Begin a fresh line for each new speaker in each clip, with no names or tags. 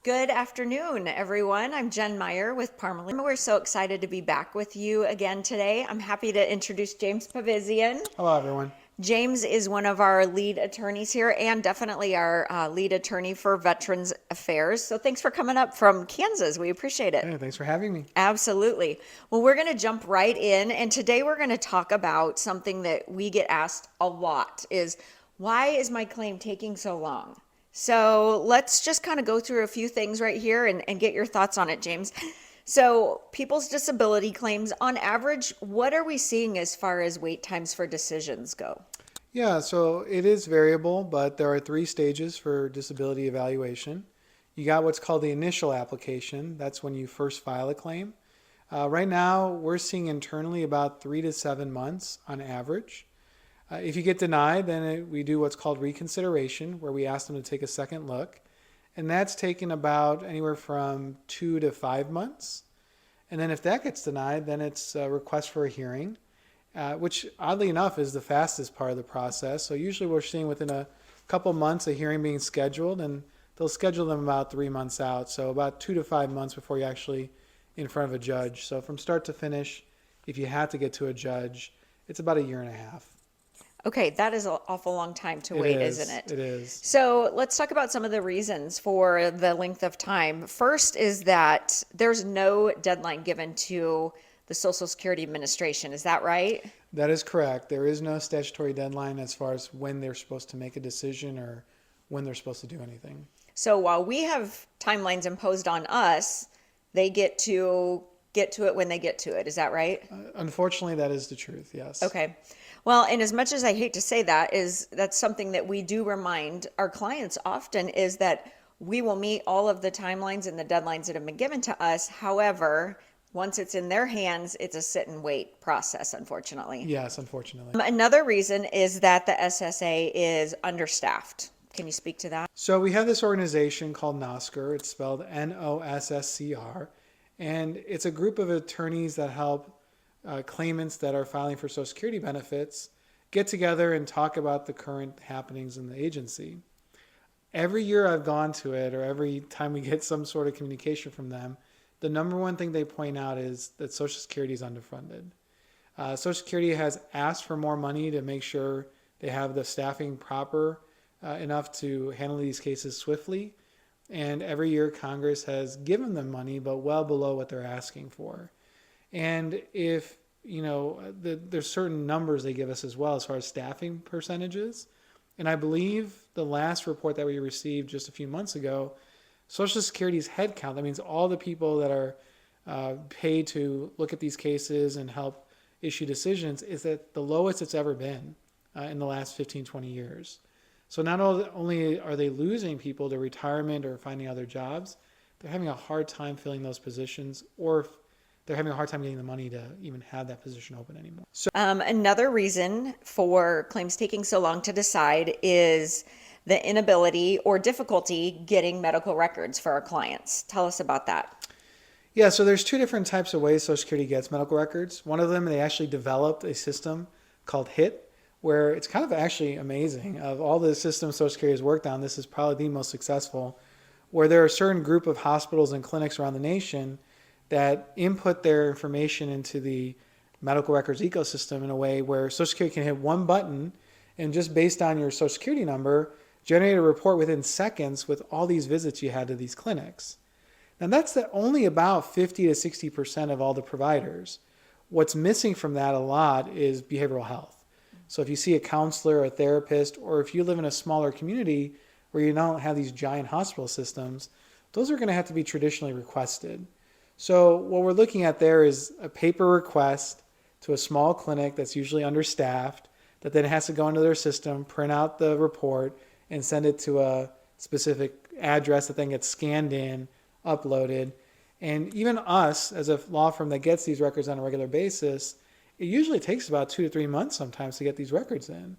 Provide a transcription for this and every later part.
Good afternoon, everyone. I'm Jen Meyer with Parmele. We're so excited to be back with you again today. I'm happy to introduce James Pavisian.
Hello, everyone.
James is one of our lead attorneys here and definitely our lead attorney for Veterans Affairs. So thanks for coming up from Kansas. We appreciate it.
Hey, thanks for having me.
Absolutely. Well, we're going to jump right in. And today we're going to talk about something that we get asked a lot is, why is my claim taking so long? So let's just kind of go through a few things right here and get your thoughts on it, James. So people's disability claims, on average, what are we seeing as far as wait times for decisions go?
Yeah, so it is variable, but there are 3 stages for disability evaluation. You got what's called the initial application. That's when you first file a claim. Right now, we're seeing internally about 3 to 7 months on average. If you get denied, then we do what's called reconsideration, where we ask them to take a second look. And that's taken about anywhere from 2 to 5 months. And then if that gets denied, then it's a request for a hearing, which oddly enough is the fastest part of the process. So usually we're seeing within a couple months a hearing being scheduled, and they'll schedule them about 3 months out. So about 2 to 5 months before you're actually in front of a judge. So from start to finish, if you had to get to a judge, it's about a year and a half.
Okay, that is an awful long time to wait, isn't it?
It is.
So let's talk about some of the reasons for the length of time. First is that there's no deadline given to the Social Security Administration. Is that right?
That is correct. There is no statutory deadline as far as when they're supposed to make a decision or when they're supposed to do anything.
So while we have timelines imposed on us, they get to it when they get to it. Is that right?
Unfortunately, that is the truth, yes.
Okay. Well, and as much as I hate to say that, that's something that we do remind our clients often, is that we will meet all of the timelines and the deadlines that have been given to us. However, once it's in their hands, it's a sit and wait process, unfortunately.
Yes, unfortunately.
Another reason is that the SSA is understaffed. Can you speak to that?
So we have this organization called NOSCR. It's spelled NOSSCR. And it's a group of attorneys that help claimants that are filing for Social Security benefits get together and talk about the current happenings in the agency. Every year I've gone to it, or every time we get some sort of communication from them, the number one thing they point out is that Social Security is underfunded. Social Security has asked for more money to make sure they have the staffing proper enough to handle these cases swiftly. And every year Congress has given them money, but well below what they're asking for. And if, there's certain numbers they give us as well as far as staffing percentages. And I believe the last report that we received just a few months ago, Social Security's headcount, that means all the people that are paid to look at these cases and help issue decisions, is at the lowest it's ever been in the last 15, 20 years. So not only are they losing people to retirement or finding other jobs, they're having a hard time filling those positions, or they're having a hard time getting the money to even have that position open anymore. So
another reason for claims taking so long to decide is the inability or difficulty getting medical records for our clients. Tell us about that.
Yeah, so there's 2 different types of ways Social Security gets medical records. One of them, they actually developed a system called HIT, where it's kind of actually amazing. Of all the systems Social Security has worked on, this is probably the most successful, where there are a certain group of hospitals and clinics around the nation that input their information into the medical records ecosystem in a way where Social Security can hit one button and, just based on your Social Security number, generate a report within seconds with all these visits you had to these clinics. Now that's only about 50 to 60% of all the providers. What's missing from that a lot is behavioral health. So if you see a counselor or a therapist, or if you live in a smaller community where you don't have these giant hospital systems, those are going to have to be traditionally requested. So what we're looking at there is a paper request to a small clinic that's usually understaffed, that then has to go into their system, print out the report, and send it to a specific address that then gets scanned in, uploaded. And even us, as a law firm that gets these records on a regular basis, it usually takes about 2 to 3 months sometimes to get these records in.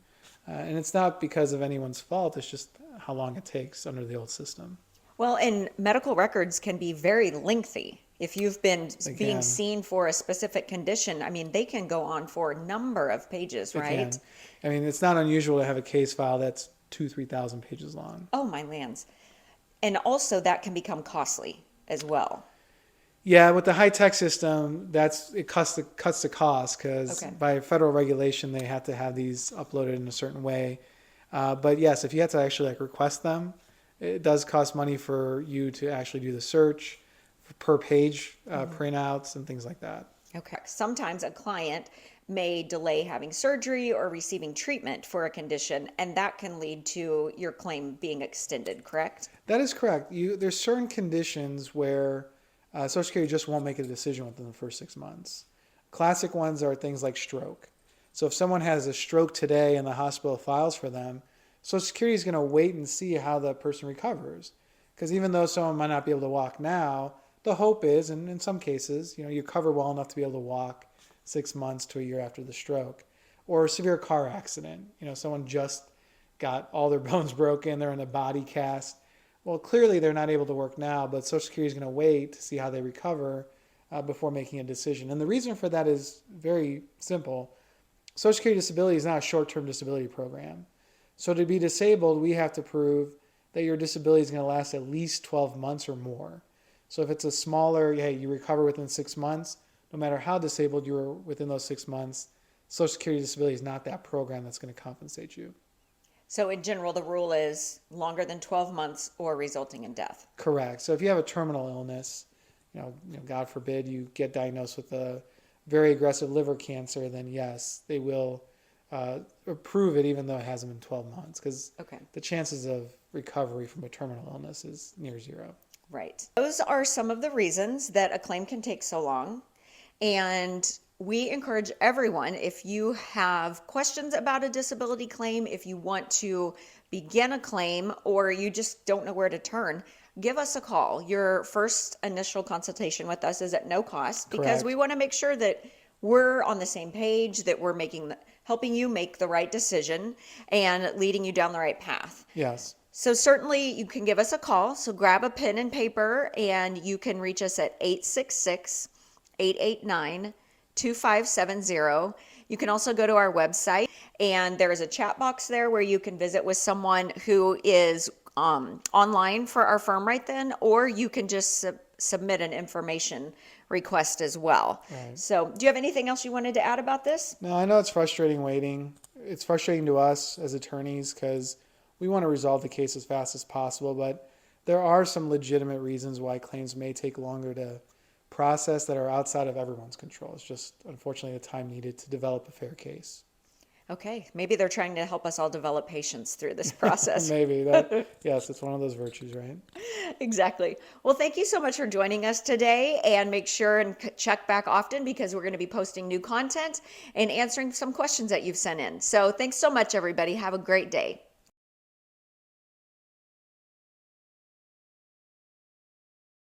And it's not because of anyone's fault, it's just how long it takes under the old system.
Well, and medical records can be very lengthy. If you've been being seen for a specific condition, I mean, they can go on for a number of pages, right?
I mean, it's not unusual to have a case file that's 2,000 to 3,000 pages long.
Oh, my lands. And also that can become costly as well.
Yeah, with the high-tech system, it cuts the cost because
Okay.
by federal regulation they have to have these uploaded in a certain way. But yes, if you have to actually like request them, it does cost money for you to actually do the search per page printouts and things like that.
Okay. Sometimes a client may delay having surgery or receiving treatment for a condition, and that can lead to your claim being extended, correct?
That is correct. There's certain conditions where Social Security just won't make a decision within the first 6 months. Classic ones are things like stroke. So if someone has a stroke today and the hospital files for them, Social Security is going to wait and see how the person recovers. Because even though someone might not be able to walk now, the hope is, and in some cases, you cover well enough to be able to walk 6 months to a year after the stroke. Or a severe car accident. Someone just got all their bones broken, they're in a body cast. Well, clearly they're not able to work now, but Social Security is going to wait to see how they recover before making a decision. And the reason for that is very simple. Social Security disability is not a short-term disability program. So to be disabled, we have to prove that your disability is going to last at least 12 months or more. So if it's a smaller, hey, you recover within 6 months, no matter how disabled you are within those 6 months, Social Security disability is not that program that's going to compensate you.
So in general, the rule is longer than 12 months or resulting in death.
Correct. So if you have a terminal illness, God forbid you get diagnosed with a very aggressive liver cancer, then yes, they will approve it even though it hasn't been 12 months because
Okay.
the chances of recovery from a terminal illness is near zero.
Right. Those are some of the reasons that a claim can take so long. And we encourage everyone, if you have questions about a disability claim, if you want to begin a claim, or you just don't know where to turn, give us a call. Your first initial consultation with us is at no cost because
Correct.
we want to make sure that we're on the same page, that we're helping you make the right decision and leading you down the right path.
Yes.
So certainly you can give us a call. So grab a pen and paper and you can reach us at 866-889-2570. You can also go to our website and there is a chat box there where you can visit with someone who is online for our firm right then, or you can just submit an information request as well.
Right.
So do you have anything else you wanted to add about this?
No, I know it's frustrating waiting. It's frustrating to us as attorneys because we want to resolve the case as fast as possible, but there are some legitimate reasons why claims may take longer to process that are outside of everyone's control. It's just unfortunately the time needed to develop a fair case.
Okay, maybe they're trying to help us all develop patience through this process.
Maybe that, yes, it's one of those virtues, right?
Exactly. Well, thank you so much for joining us today, and make sure and check back often because we're going to be posting new content and answering some questions that you've sent in. So thanks so much, everybody. Have a great day.